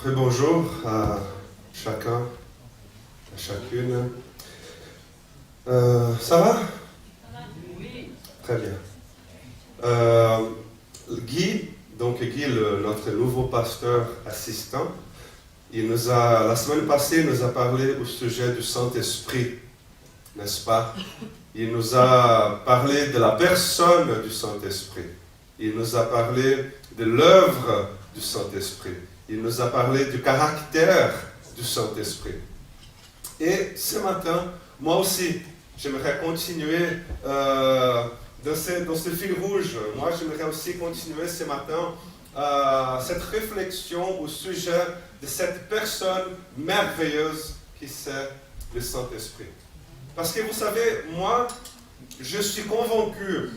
Très bonjour à chacun, à chacune. Ça va? Oui. Très bien. Guy, notre nouveau pasteur assistant, la semaine passée, il nous a parlé au sujet du Saint-Esprit, n'est-ce pas? Il nous a parlé de la personne du Saint-Esprit. Il nous a parlé de l'œuvre du Saint-Esprit. Il nous a parlé du caractère du Saint-Esprit. Et ce matin, moi aussi, j'aimerais continuer dans ce fil rouge. Moi, j'aimerais aussi continuer ce matin cette réflexion au sujet de cette personne merveilleuse qui c'est le Saint-Esprit. Parce que vous savez, moi, je suis convaincu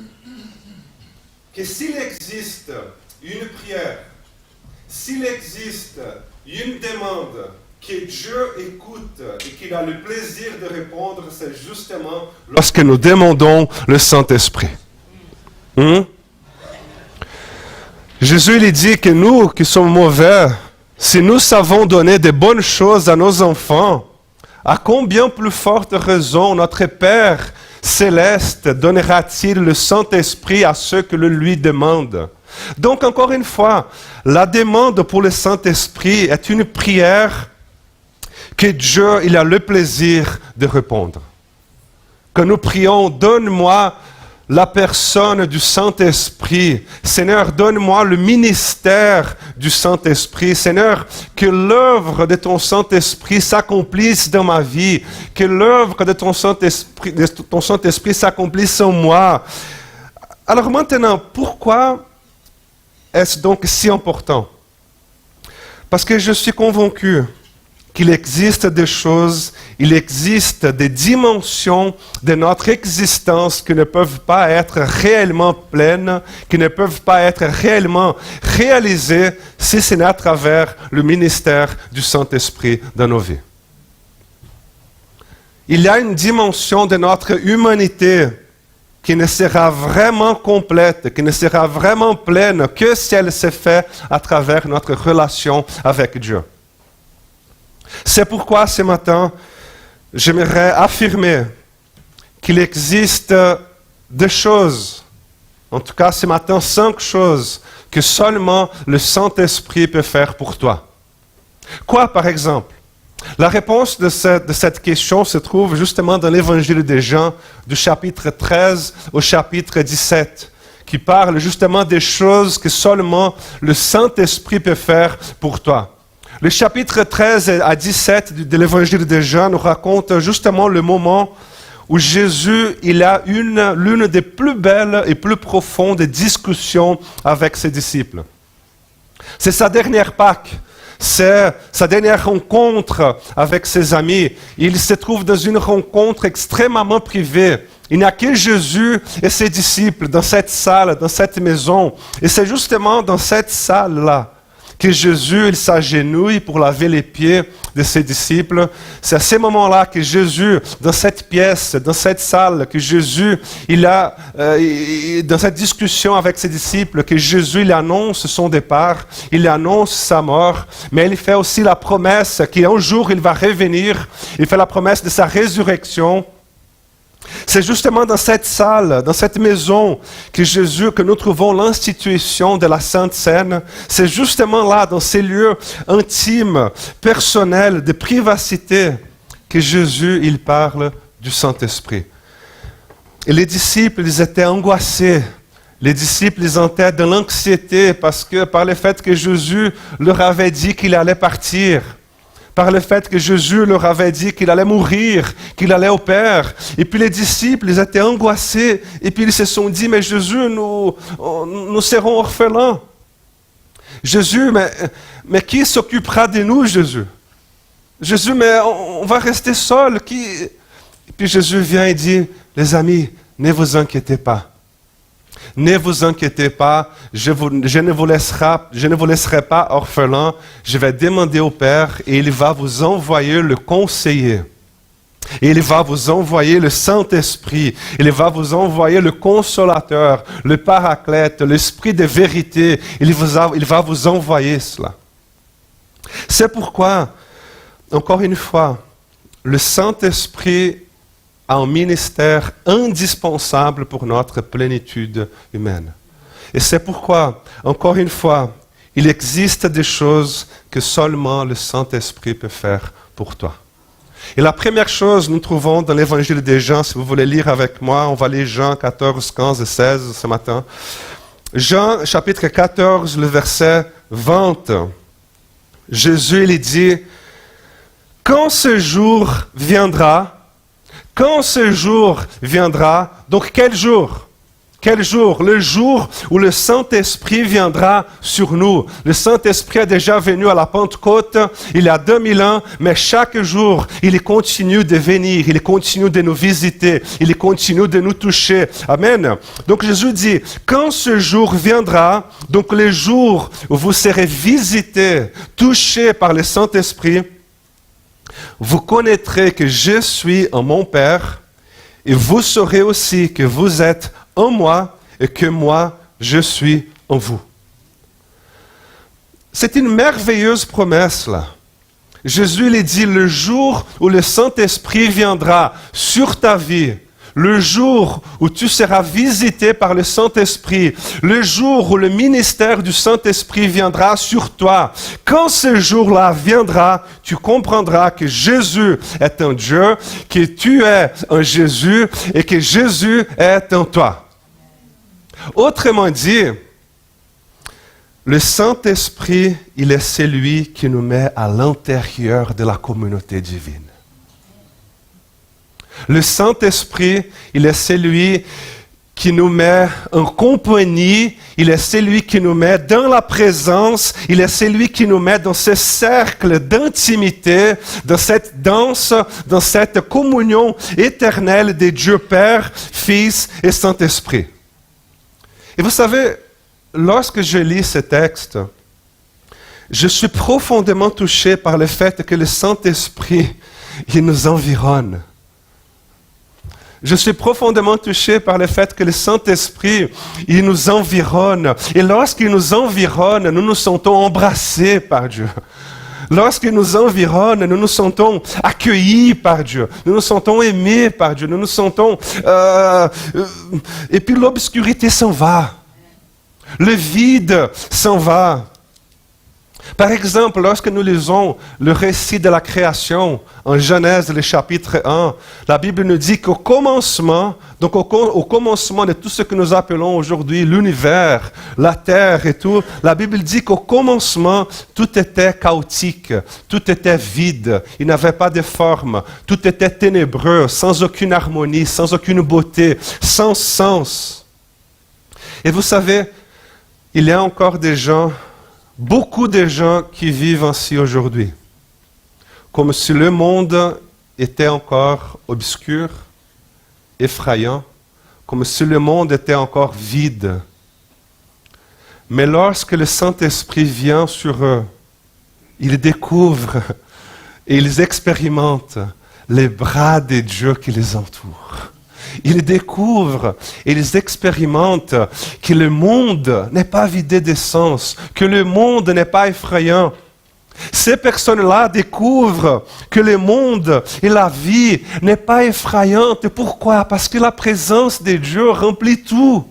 que s'il existe une prière, s'il existe une demande que Dieu écoute et qu'il a le plaisir de répondre, c'est justement lorsque nous demandons le Saint-Esprit. Jésus il dit que nous qui sommes mauvais, si nous savons donner de bonnes choses à nos enfants, à combien plus forte raison notre Père céleste donnera-t-il le Saint-Esprit à ceux qui le lui demandent? Donc, encore une fois, la demande pour le Saint-Esprit est une prière que Dieu il a le plaisir de répondre. Que nous prions, donne-moi la personne du Saint-Esprit. Seigneur, donne-moi le ministère du Saint-Esprit. Seigneur, que l'œuvre de ton Saint-Esprit s'accomplisse dans ma vie. Que l'œuvre de ton Saint-Esprit s'accomplisse en moi. Alors maintenant, pourquoi est-ce donc si important? Parce que je suis convaincu qu'il existe des choses, il existe des dimensions de notre existence qui ne peuvent pas être réellement pleines, qui ne peuvent pas être réellement réalisées si ce n'est à travers le ministère du Saint-Esprit dans nos vies. Il y a une dimension de notre humanité qui ne sera vraiment complète, qui ne sera vraiment pleine que si elle se fait à travers notre relation avec Dieu. C'est pourquoi ce matin, j'aimerais affirmer qu'il existe des choses, en tout cas ce matin 5 choses, que seulement le Saint-Esprit peut faire pour toi. Quoi par exemple? La réponse de cette question se trouve justement dans l'évangile de Jean, du chapitre 13 au chapitre 17, qui parle justement des choses que seulement le Saint-Esprit peut faire pour toi. Le chapitre 13 à 17 de l'évangile de Jean nous raconte justement le moment où Jésus il a l'une des plus belles et plus profondes discussions avec ses disciples. C'est sa dernière Pâque. C'est sa dernière rencontre avec ses amis. Il se trouve dans une rencontre extrêmement privée. Il n'y a que Jésus et ses disciples dans cette salle, dans cette maison. Et c'est justement dans cette salle-là que Jésus il s'agenouille pour laver les pieds de ses disciples. C'est à ce moment-là que Jésus, dans cette pièce, dans cette salle, que Jésus, dans cette discussion avec ses disciples, que Jésus il annonce son départ, il annonce sa mort, mais il fait aussi la promesse qu'un jour il va revenir, il fait la promesse de sa résurrection. C'est justement dans cette salle, dans cette maison que nous trouvons l'institution de la Sainte Seine. C'est justement là, dans ces lieux intimes, personnels, de privacité, que Jésus, il parle du Saint-Esprit. Et les disciples, ils étaient angoissés. Les disciples, ils étaient dans l'anxiété par le fait que Jésus leur avait dit qu'il allait partir. Par le fait que Jésus leur avait dit qu'il allait mourir, qu'il allait au Père. Et puis les disciples, ils étaient angoissés. Et puis ils se sont dit, mais Jésus, nous serons orphelins. Jésus, mais qui s'occupera de nous, Jésus? Jésus, mais on va rester seuls. Et puis Jésus vient et dit, les amis, ne vous inquiétez pas. Ne vous inquiétez pas, je ne vous laisserai pas orphelin. Je vais demander au Père et il va vous envoyer le conseiller. Et il va vous envoyer le Saint-Esprit. Il va vous envoyer le Consolateur, le Paraclète, l'Esprit de vérité. Il va vous envoyer cela. C'est pourquoi, encore une fois, le Saint-Esprit a un ministère indispensable pour notre plénitude humaine. Et c'est pourquoi, encore une fois, il existe des choses que seulement le Saint-Esprit peut faire pour toi. Et la première chose, nous trouvons dans l'évangile des Jean, si vous voulez lire avec moi, on va lire Jean 14, 15 et 16 ce matin. Jean chapitre 14, le verset 20. Jésus il dit, « Quand ce jour viendra, donc quel jour ? Quel jour? Le jour où le Saint-Esprit viendra sur nous. Le Saint-Esprit est déjà venu à la Pentecôte il y a 2000 ans, mais chaque jour, il continue de venir, il continue de nous visiter, il continue de nous toucher. Amen. Donc Jésus dit, quand ce jour viendra, donc le jour où vous serez visités, touchés par le Saint-Esprit, vous connaîtrez que je suis en mon Père, et vous saurez aussi que vous êtes en moi et que moi, je suis en vous. C'est une merveilleuse promesse, là. Jésus lui dit, le jour où le Saint-Esprit viendra sur ta vie, le jour où tu seras visité par le Saint-Esprit, le jour où le ministère du Saint-Esprit viendra sur toi, quand ce jour-là viendra, tu comprendras que Jésus est un Dieu, que tu es un Jésus et que Jésus est en toi. Autrement dit, le Saint-Esprit, il est celui qui nous met à l'intérieur de la communauté divine. Le Saint-Esprit, il est celui qui nous met en compagnie, il est celui qui nous met dans la présence, il est celui qui nous met dans ce cercle d'intimité, dans cette danse, dans cette communion éternelle des Dieu Père, Fils et Saint-Esprit. Et vous savez, lorsque je lis ce texte, je suis profondément touché par le fait que le Saint-Esprit, il nous environne. Je suis profondément touché par le fait que le Saint-Esprit, il nous environne. Et lorsqu'il nous environne, nous nous sentons embrassés par Dieu. Lorsqu'il nous environne, nous nous sentons accueillis par Dieu. Nous nous sentons aimés par Dieu. Nous nous sentons... et puis l'obscurité s'en va. Le vide s'en va. Par exemple, lorsque nous lisons le récit de la création en Genèse, le chapitre 1, la Bible nous dit qu'au commencement, donc au commencement de tout ce que nous appelons aujourd'hui l'univers, la terre et tout, la Bible dit qu'au commencement, tout était chaotique, tout était vide, il n'y avait pas de forme, tout était ténébreux, sans aucune harmonie, sans aucune beauté, sans sens. Et vous savez, il y a encore des gens, beaucoup de gens qui vivent ainsi aujourd'hui, comme si le monde était encore obscur, effrayant, comme si le monde était encore vide. Mais lorsque le Saint-Esprit vient sur eux, ils découvrent et ils expérimentent les bras de Dieu qui les entourent. Ils découvrent et ils expérimentent que le monde n'est pas vidé de sens, que le monde n'est pas effrayant. Ces personnes-là découvrent que le monde et la vie n'est pas effrayante. Pourquoi? Parce que la présence de Dieu remplit tout.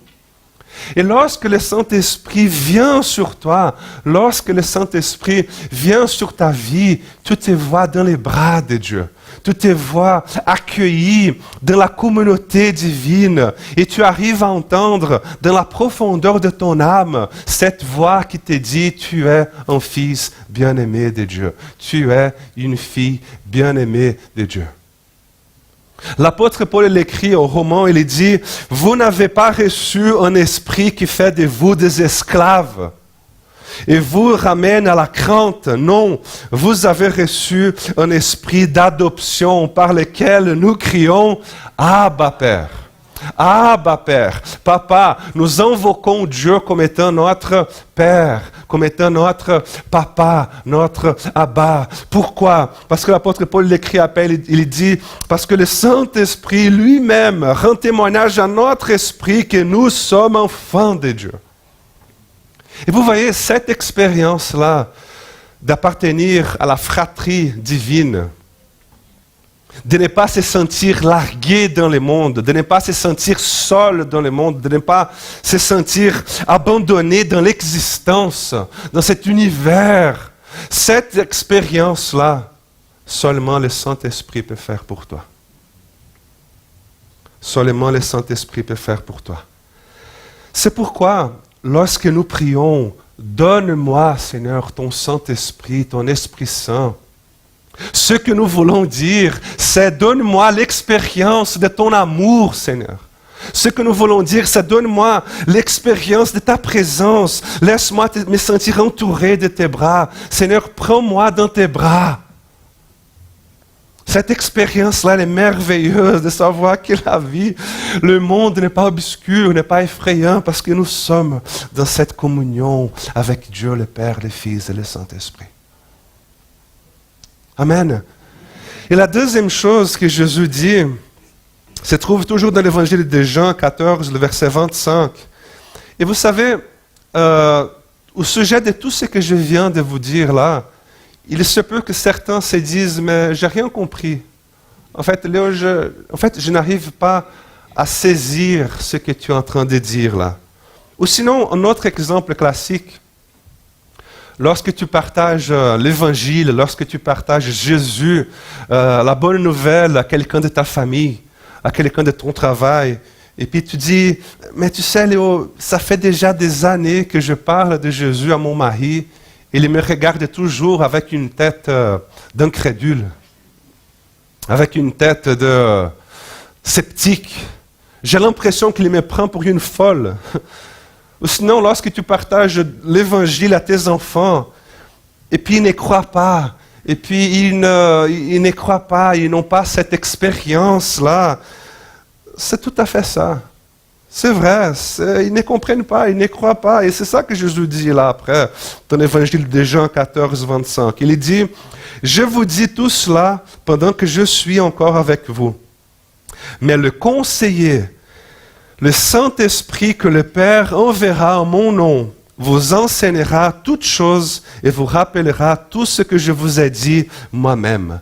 Et lorsque le Saint-Esprit vient sur toi, lorsque le Saint-Esprit vient sur ta vie, tu te vois dans les bras de Dieu. Tu te vois accueilli dans la communauté divine et tu arrives à entendre dans la profondeur de ton âme cette voix qui te dit « Tu es un fils bien-aimé de Dieu. Tu es une fille bien-aimée de Dieu. » L'apôtre Paul l'écrit au Romains, il dit « Vous n'avez pas reçu un esprit qui fait de vous des esclaves et vous ramène à la crainte. Non, vous avez reçu un esprit d'adoption par lequel nous crions « Abba Père ». Abba Père, Papa, nous invoquons Dieu comme étant notre Père, comme étant notre Papa, notre Abba. Pourquoi? Parce que l'apôtre Paul l'écrit appelle, il dit, parce que le Saint-Esprit lui-même rend témoignage à notre esprit que nous sommes enfants de Dieu. Et vous voyez, cette expérience-là, d'appartenir à la fratrie divine, de ne pas se sentir largué dans le monde, de ne pas se sentir seul dans le monde, de ne pas se sentir abandonné dans l'existence, dans cet univers. Cette expérience-là, seulement le Saint-Esprit peut faire pour toi. Seulement le Saint-Esprit peut faire pour toi. C'est pourquoi, lorsque nous prions, donne-moi, Seigneur, ton Saint-Esprit, ton Esprit Saint. Ce que nous voulons dire, c'est donne-moi l'expérience de ton amour, Seigneur. Ce que nous voulons dire, c'est donne-moi l'expérience de ta présence. Laisse-moi me sentir entouré de tes bras. Seigneur, prends-moi dans tes bras. Cette expérience-là, elle est merveilleuse de savoir que la vie, le monde n'est pas obscur, n'est pas effrayant, parce que nous sommes dans cette communion avec Dieu, le Père, le Fils et le Saint-Esprit. Amen. Et la deuxième chose que Jésus dit, se trouve toujours dans l'évangile de Jean 14, le verset 25. Et vous savez, au sujet de tout ce que je viens de vous dire là, il se peut que certains se disent, mais j'ai rien compris. En fait, Léo, je n'arrive pas à saisir ce que tu es en train de dire là. Ou sinon, un autre exemple classique. Lorsque tu partages l'évangile, lorsque tu partages Jésus, la bonne nouvelle à quelqu'un de ta famille, à quelqu'un de ton travail, et puis tu dis, mais tu sais Léo, ça fait déjà des années que je parle de Jésus à mon mari, et il me regarde toujours avec une tête d'incrédule, avec une tête de sceptique. J'ai l'impression qu'il me prend pour une folle. Ou sinon, lorsque tu partages l'évangile à tes enfants, et puis ils ne croient pas, et puis ils ne croient pas, ils n'ont pas cette expérience-là, c'est tout à fait ça. C'est vrai, ils ne comprennent pas, ils ne croient pas. Et c'est ça que Jésus dit là après, dans l'évangile de Jean 14, 25. Il dit, « Je vous dis tout cela pendant que je suis encore avec vous. Mais le conseiller, le Saint-Esprit que le Père enverra en mon nom, vous enseignera toutes choses et vous rappellera tout ce que je vous ai dit moi-même. »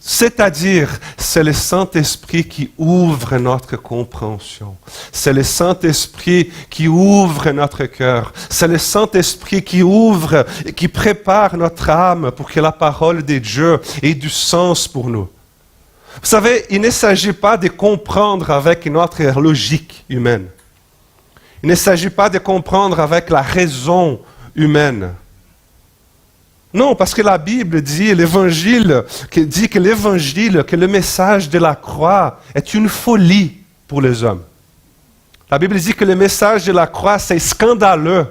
C'est-à-dire, c'est le Saint-Esprit qui ouvre notre compréhension. C'est le Saint-Esprit qui ouvre notre cœur. C'est le Saint-Esprit qui ouvre et qui prépare notre âme pour que la parole de Dieu ait du sens pour nous. Vous savez, il ne s'agit pas de comprendre avec notre logique humaine. Il ne s'agit pas de comprendre avec la raison humaine. Non, parce que la Bible dit, l'Évangile, que l'Évangile, que le message de la croix est une folie pour les hommes. La Bible dit que le message de la croix, c'est scandaleux.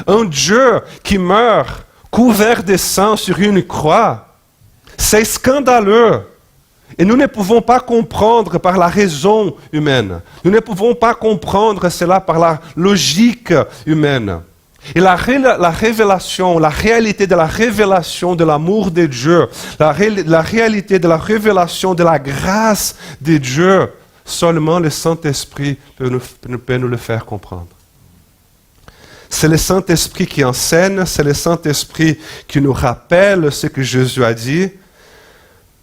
Un Dieu qui meurt couvert de sang sur une croix, c'est scandaleux. Et nous ne pouvons pas comprendre par la raison humaine. Nous ne pouvons pas comprendre cela par la logique humaine. Et la révélation, la réalité de la révélation de l'amour de Dieu, la réalité de la révélation de la grâce de Dieu, seulement le Saint-Esprit peut nous le faire comprendre. C'est le Saint-Esprit qui enseigne, c'est le Saint-Esprit qui nous rappelle ce que Jésus a dit.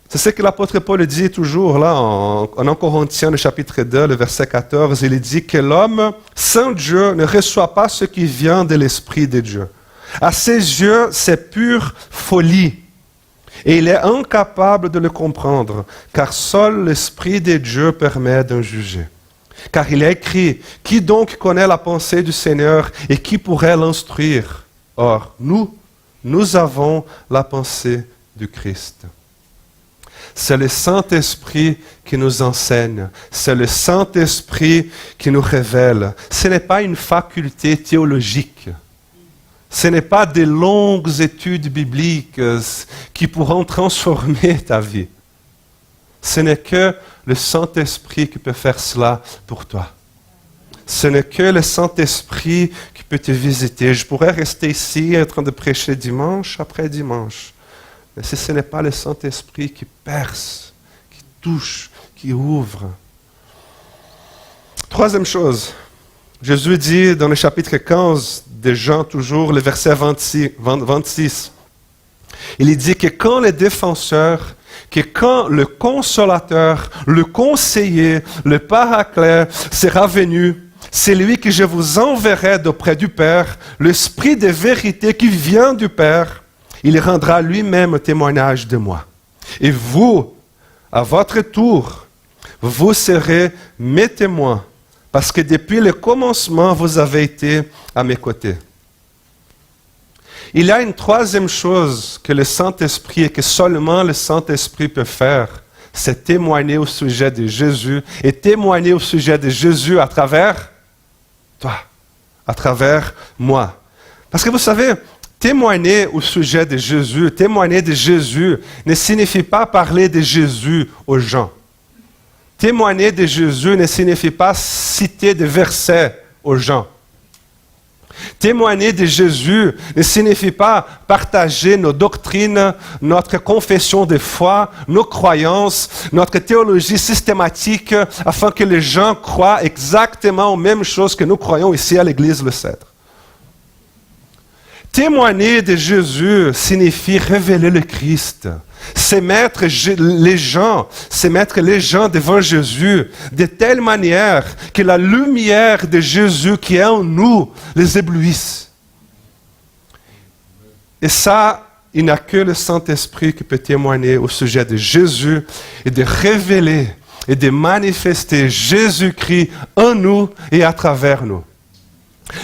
C'est ce que l'apôtre Paul dit toujours là en 1 Corinthiens, le chapitre 2, le verset 14. Il dit que l'homme, sans Dieu, ne reçoit pas ce qui vient de l'Esprit de Dieu. À ses yeux, c'est pure folie. Et il est incapable de le comprendre, car seul l'Esprit de Dieu permet d'en juger. Car il est écrit, « Qui donc connaît la pensée du Seigneur et qui pourrait l'instruire ?» Or, nous avons la pensée du Christ. C'est le Saint-Esprit qui nous enseigne. C'est le Saint-Esprit qui nous révèle. Ce n'est pas une faculté théologique. Ce n'est pas des longues études bibliques qui pourront transformer ta vie. Ce n'est que le Saint-Esprit qui peut faire cela pour toi. Ce n'est que le Saint-Esprit qui peut te visiter. Je pourrais rester ici en train de prêcher dimanche après dimanche. Mais si ce n'est pas le Saint-Esprit qui perce, qui touche, qui ouvre. Troisième chose, Jésus dit dans le chapitre 15 de Jean toujours, le verset 26, Il dit que quand le défenseur, que quand le consolateur, le conseiller, le paraclet sera venu, c'est lui que je vous enverrai d'auprès du Père, l'Esprit de vérité qui vient du Père. Il rendra lui-même témoignage de moi. Et vous, à votre tour, vous serez mes témoins, parce que depuis le commencement, vous avez été à mes côtés. Il y a une troisième chose que le Saint-Esprit et que seulement le Saint-Esprit peut faire, c'est témoigner au sujet de Jésus et témoigner au sujet de Jésus à travers toi, à travers moi. Parce que vous savez, témoigner au sujet de Jésus, témoigner de Jésus ne signifie pas parler de Jésus aux gens. Témoigner de Jésus ne signifie pas citer des versets aux gens. Témoigner de Jésus ne signifie pas partager nos doctrines, notre confession de foi, nos croyances, notre théologie systématique, afin que les gens croient exactement aux mêmes choses que nous croyons ici à l'Église Le Cèdre. Témoigner de Jésus signifie révéler le Christ. C'est mettre les gens devant Jésus de telle manière que la lumière de Jésus qui est en nous les éblouisse. Et ça, il n'y a que le Saint-Esprit qui peut témoigner au sujet de Jésus et de révéler et de manifester Jésus-Christ en nous et à travers nous.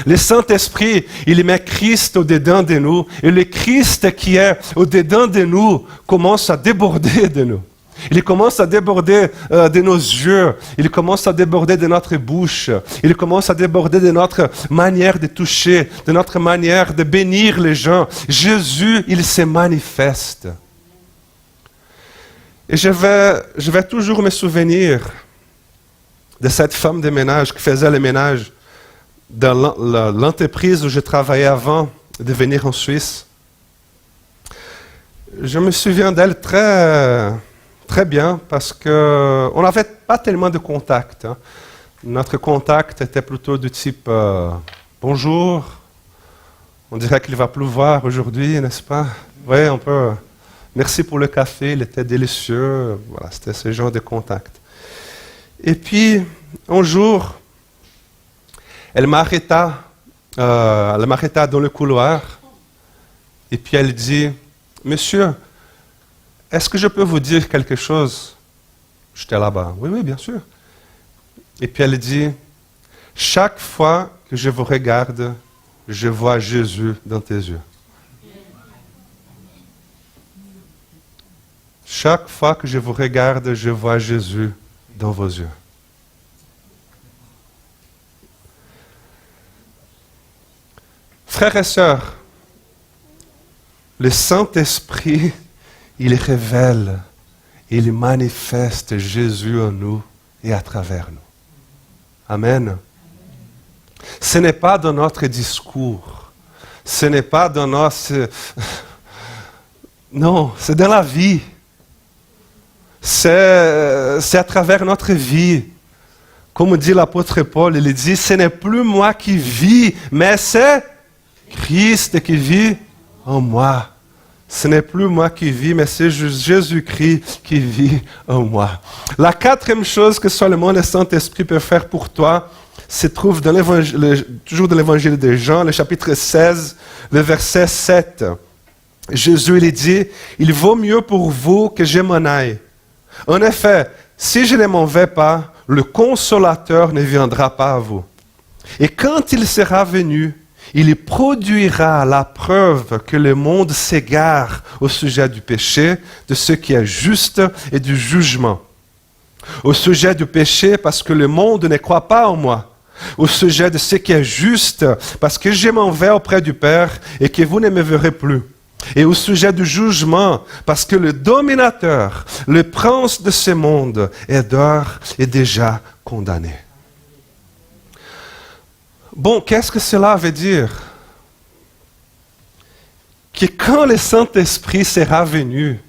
Le Saint-Esprit, il met Christ au-dedans de nous, et le Christ qui est au-dedans de nous commence à déborder de nous. Il commence à déborder de nos yeux, il commence à déborder de notre bouche, il commence à déborder de notre manière de toucher, de notre manière de bénir les gens. Jésus, il se manifeste. Et je vais toujours me souvenir de cette femme de ménage qui faisait le ménage dans l'entreprise où je travaillais avant de venir en Suisse. Je me souviens d'elle très, très bien parce qu'on n'avait pas tellement de contact. Hein. Notre contact était plutôt du type bonjour, on dirait qu'il va pleuvoir aujourd'hui, n'est-ce pas? Oui, on peut. Merci pour le café, il était délicieux. Voilà, c'était ce genre de contact. Et puis, un jour, elle m'arrêta dans le couloir et puis elle dit « Monsieur, est-ce que je peux vous dire quelque chose ?» J'étais là-bas. « Oui, oui, bien sûr. » Et puis elle dit « Chaque fois que je vous regarde, je vois Jésus dans tes yeux. » Chaque fois que je vous regarde, je vois Jésus dans vos yeux. Frères et sœurs, le Saint-Esprit, il révèle, il manifeste Jésus en nous et à travers nous. Amen. Ce n'est pas dans notre discours, ce n'est pas dans notre... Non, c'est dans la vie. C'est à travers notre vie. Comme dit l'apôtre Paul, il dit, ce n'est plus moi qui vis, mais c'est Christ qui vit en moi. Ce n'est plus moi qui vis, mais c'est Jésus-Christ qui vit en moi. La quatrième chose que seulement le Saint-Esprit peut faire pour toi, se trouve dans toujours dans l'évangile de Jean, le chapitre 16, le verset 7. Jésus il dit, « Il vaut mieux pour vous que je m'en aille. En effet, si je ne m'en vais pas, le Consolateur ne viendra pas à vous. Et quand il sera venu, il produira la preuve que le monde s'égare au sujet du péché, de ce qui est juste et du jugement. Au sujet du péché, parce que le monde ne croit pas en moi. Au sujet de ce qui est juste, parce que je m'en vais auprès du Père et que vous ne me verrez plus. Et au sujet du jugement, parce que le dominateur, le prince de ce monde, est dehors et déjà condamné. Bon, qu'est-ce que cela veut dire? Que quand le Saint-Esprit sera venu,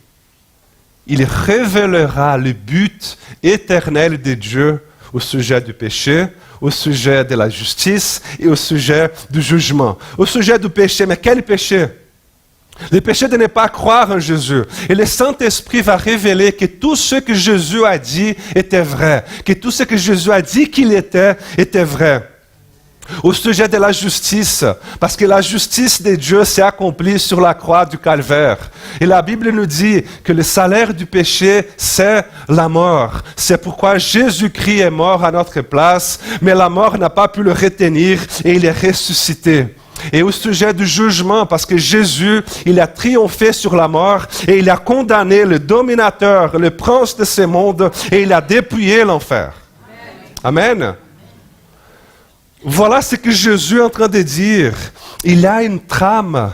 il révélera le but éternel de Dieu au sujet du péché, au sujet de la justice et au sujet du jugement. Au sujet du péché, mais quel péché? Le péché de ne pas croire en Jésus. Et le Saint-Esprit va révéler que tout ce que Jésus a dit était vrai. Que tout ce que Jésus a dit qu'il était vrai. Au sujet de la justice, parce que la justice de Dieu s'est accomplie sur la croix du calvaire. Et la Bible nous dit que le salaire du péché, c'est la mort. C'est pourquoi Jésus-Christ est mort à notre place, mais la mort n'a pas pu le retenir et il est ressuscité. Et au sujet du jugement, parce que Jésus, il a triomphé sur la mort et il a condamné le dominateur, le prince de ce monde et il a dépouillé l'enfer. Amen. Voilà ce que Jésus est en train de dire. Il a une trame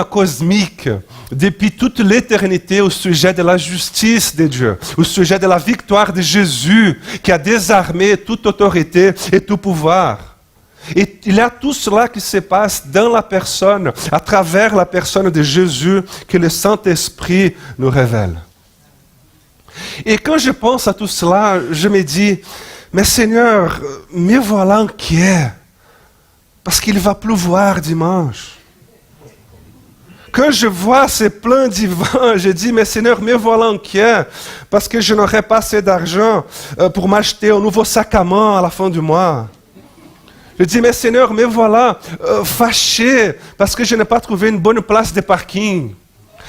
cosmique depuis toute l'éternité au sujet de la justice de Dieu, au sujet de la victoire de Jésus qui a désarmé toute autorité et tout pouvoir. Et il y a tout cela qui se passe dans la personne, à travers la personne de Jésus que le Saint-Esprit nous révèle. Et quand je pense à tout cela, je me dis, mais Seigneur, me voilà inquiet, parce qu'il va pleuvoir dimanche. Quand je vois ces pleins divans, je dis, mais Seigneur, me voilà inquiet, parce que je n'aurai pas assez d'argent pour m'acheter un nouveau sac à main à la fin du mois. Je dis, mais Seigneur, me voilà fâché, parce que je n'ai pas trouvé une bonne place de parking.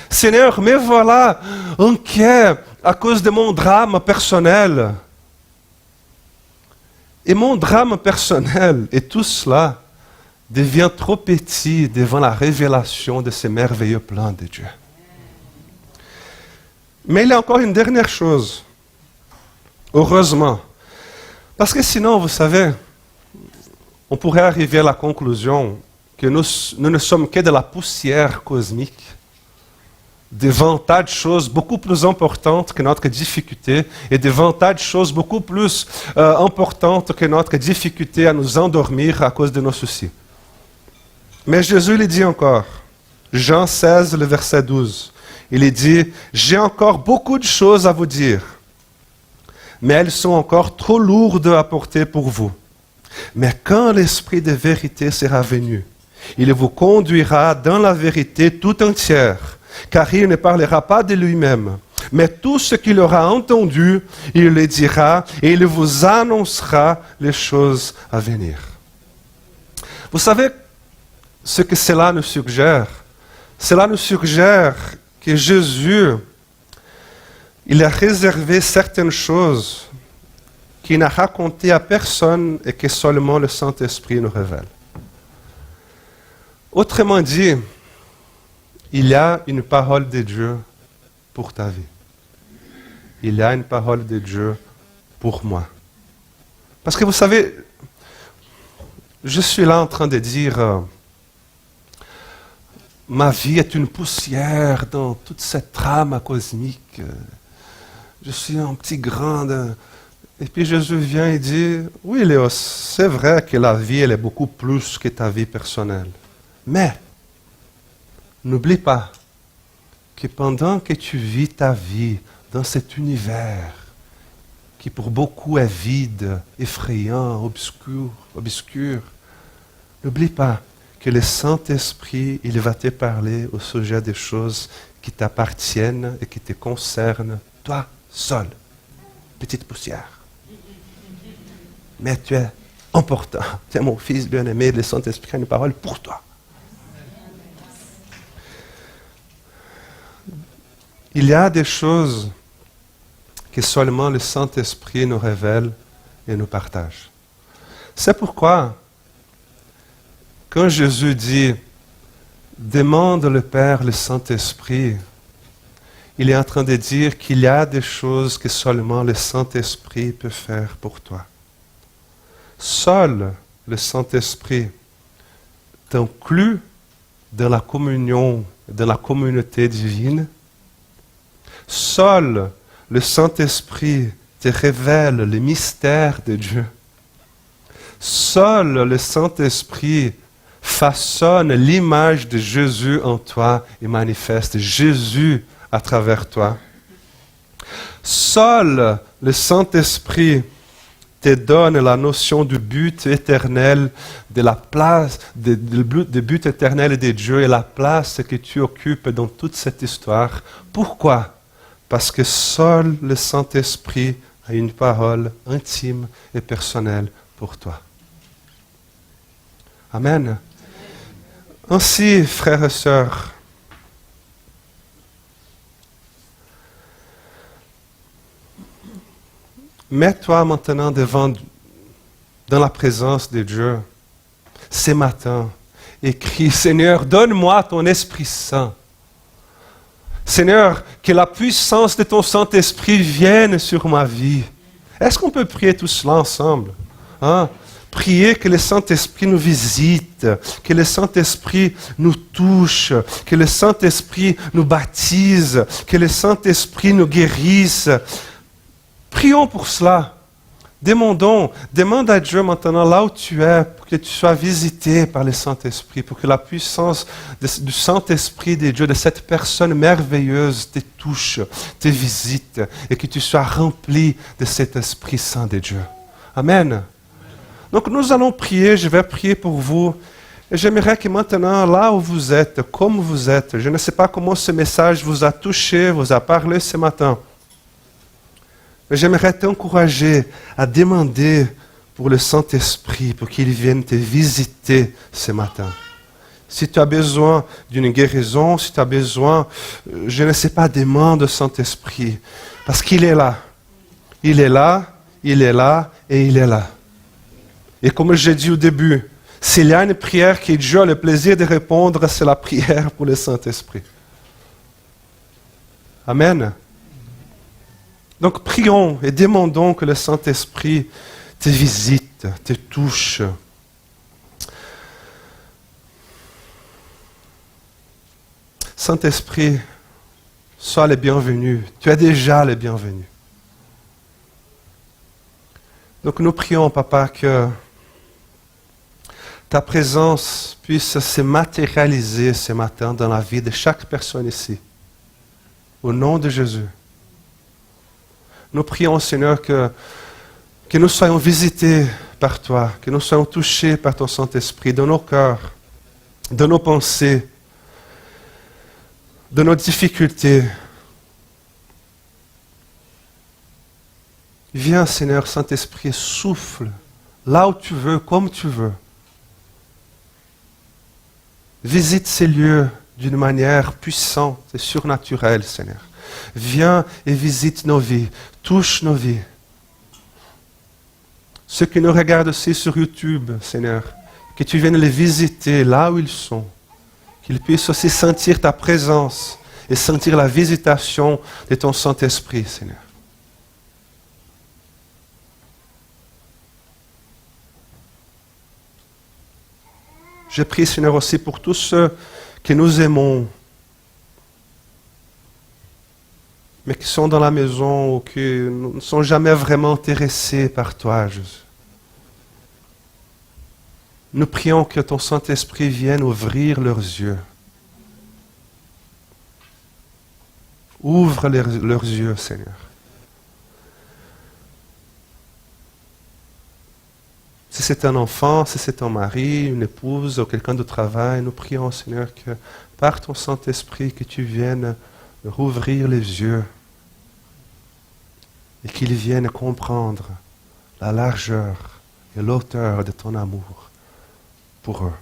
Seigneur, me voilà inquiet à cause de mon drame personnel. Et mon drame personnel et tout cela devient trop petit devant la révélation de ce merveilleux plan de Dieu. Mais il y a encore une dernière chose. Heureusement. Parce que sinon, vous savez, on pourrait arriver à la conclusion que nous ne sommes que de la poussière cosmique, devant un tas de choses beaucoup plus importantes que notre difficulté et devant un tas de choses beaucoup plus importantes que notre difficulté à nous endormir à cause de nos soucis. Mais Jésus lui dit encore, Jean 16, le verset 12, il dit, « J'ai encore beaucoup de choses à vous dire, mais elles sont encore trop lourdes à porter pour vous. Mais quand l'Esprit de vérité sera venu, il vous conduira dans la vérité tout entière, car il ne parlera pas de lui-même, mais tout ce qu'il aura entendu, il le dira et il vous annoncera les choses à venir. » Vous savez ce que cela nous suggère? Cela nous suggère que Jésus, il a réservé certaines choses qu'il n'a racontées à personne et que seulement le Saint-Esprit nous révèle. Autrement dit, il y a une parole de Dieu pour ta vie. Il y a une parole de Dieu pour moi. Parce que vous savez, je suis là en train de dire, ma vie est une poussière dans toute cette trame cosmique. Je suis un petit grain de... Et puis Jésus vient et dit, oui Léos, c'est vrai que la vie elle est beaucoup plus que ta vie personnelle. Mais, n'oublie pas que pendant que tu vis ta vie dans cet univers qui pour beaucoup est vide, effrayant, obscur, n'oublie pas que le Saint-Esprit, il va te parler au sujet des choses qui t'appartiennent et qui te concernent, toi seul, petite poussière. Mais tu es important, tu es mon fils bien-aimé, le Saint-Esprit a une parole pour toi. Il y a des choses que seulement le Saint-Esprit nous révèle et nous partage. C'est pourquoi, quand Jésus dit « Demande le Père, le Saint-Esprit », il est en train de dire qu'il y a des choses que seulement le Saint-Esprit peut faire pour toi. Seul le Saint-Esprit t'inclut dans la communion, dans la communauté divine. Seul le Saint-Esprit te révèle les mystères de Dieu. Seul le Saint-Esprit façonne l'image de Jésus en toi et manifeste Jésus à travers toi. Seul le Saint-Esprit te donne la notion du but éternel, de la place, du but éternel de Dieu et la place que tu occupes dans toute cette histoire. Pourquoi? Parce que seul le Saint-Esprit a une parole intime et personnelle pour toi. Amen. Ainsi, frères et sœurs, mets-toi maintenant dans la présence de Dieu ce matin et crie, Seigneur, donne-moi ton Esprit Saint. Seigneur, que la puissance de ton Saint-Esprit vienne sur ma vie. Est-ce qu'on peut prier tout cela ensemble? Hein? Prier que le Saint-Esprit nous visite, que le Saint-Esprit nous touche, que le Saint-Esprit nous baptise, que le Saint-Esprit nous guérisse. Prions pour cela. Demande à Dieu maintenant, là où tu es, pour que tu sois visité par le Saint-Esprit, pour que la puissance du Saint-Esprit de Dieu, de cette personne merveilleuse, te touche, te visite, et que tu sois rempli de cet Esprit Saint de Dieu. Amen. Donc nous allons prier, je vais prier pour vous. Et j'aimerais que maintenant, là où vous êtes, comme vous êtes, je ne sais pas comment ce message vous a touché, vous a parlé ce matin. Mais j'aimerais t'encourager à demander pour le Saint-Esprit, pour qu'il vienne te visiter ce matin. Si tu as besoin d'une guérison, si tu as besoin, je ne sais pas, demande au Saint-Esprit. Parce qu'il est là. Il est là, il est là et il est là. Et comme j'ai dit au début, s'il y a une prière que Dieu a le plaisir de répondre, c'est la prière pour le Saint-Esprit. Amen. Donc prions et demandons que le Saint-Esprit te visite, te touche. Saint-Esprit, sois le bienvenu. Tu es déjà le bienvenu. Donc nous prions, Papa, que ta présence puisse se matérialiser ce matin dans la vie de chaque personne ici. Au nom de Jésus. Nous prions, Seigneur, que nous soyons visités par toi, que nous soyons touchés par ton Saint-Esprit dans nos cœurs, dans nos pensées, dans nos difficultés. Viens, Seigneur, Saint-Esprit, souffle là où tu veux, comme tu veux. Visite ces lieux d'une manière puissante et surnaturelle, Seigneur. Viens et visite nos vies, touche nos vies. Ceux qui nous regardent aussi sur YouTube, Seigneur, que tu viennes les visiter là où ils sont, qu'ils puissent aussi sentir ta présence et sentir la visitation de ton Saint-Esprit, Seigneur. Je prie, Seigneur, aussi pour tous ceux que nous aimons, mais qui sont dans la maison ou qui ne sont jamais vraiment intéressés par toi, Jésus. Nous prions que ton Saint-Esprit vienne ouvrir leurs yeux. Ouvre leurs yeux, Seigneur. Si c'est un enfant, si c'est un mari, une épouse ou quelqu'un de travail, nous prions, Seigneur, que par ton Saint-Esprit, que tu viennes rouvrir les yeux et qu'ils viennent comprendre la largeur et l'auteur de ton amour pour eux.